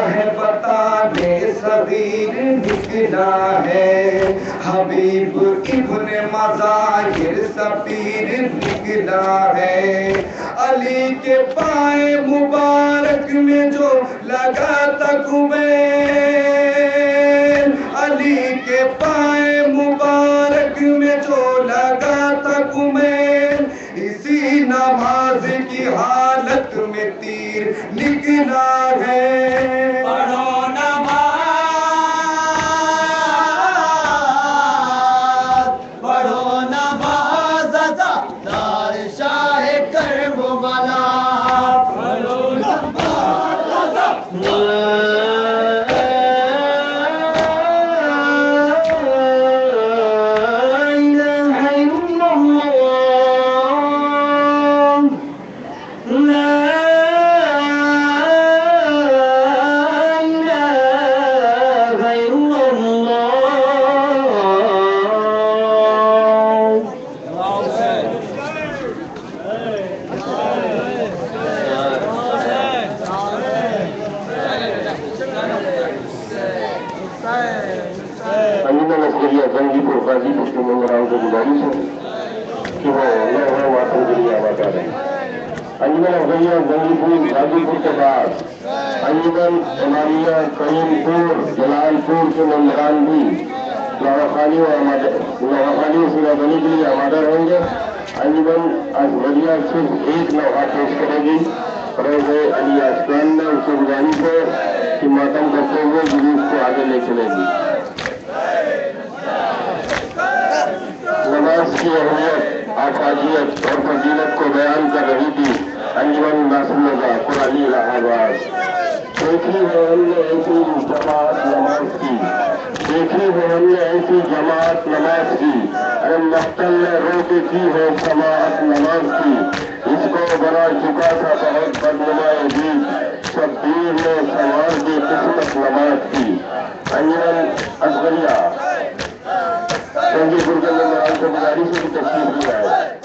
ہے بتانے صغیر نکلا ہے، حبیب ابن مظاہر سفیر نکلا ہے، علی کے پائے مبارک میں جو لگا تھا کمین، علی کے پائے مبارک میں جو لگا تھا کمین، اسی نماز کی حالت میں تیر نکلا ہے۔ پڑھو نماز، پڑھو نماز عزادار شاہ کربلا، پڑھو نماز انجمن عسکریہ زنگی پور غازی پور کے ممبران کو گزارش ہے کہ وہ نئے وطن کے لیے آواز آ رہے ہیں۔ انجمن عسکریہ زنگی پور غازی پور کے بعد انجمن امامیہ کریم پور جلال پور کے ممبران بھی نواخانی وسیلہ بنی کے لیے آمادہ رہیں گے۔ انجمن عسکریہ صرف ایک لوحہ پیش کرے گی، فیض علی آسکان نے اس سے گزارش ہے کہ ماتم کرتے ہوئے جلوس کو آگے لے چلے گی۔ نماز کی اہمیت، افاضیت اور فضیلت کو بیان کر رہی تھی انجمن ناصر رضا قرآنی الہ آباد۔ دیکھی ہے ہم نے ایسی جماعت نماز کی، دیکھی ہے ہم نے ایسی جماعت نماز کی، ارے مختل نے رو کے کی ہے سماعت نماز کی، اس کو بنا چکا تھا بہت بدنمائے دید، شبیر نے سنوار کی قسمت نماز کی۔ انجمن عسکریہ زنگی پور کے ممبران سے گزارش ہے کہ تشریف لے آئے۔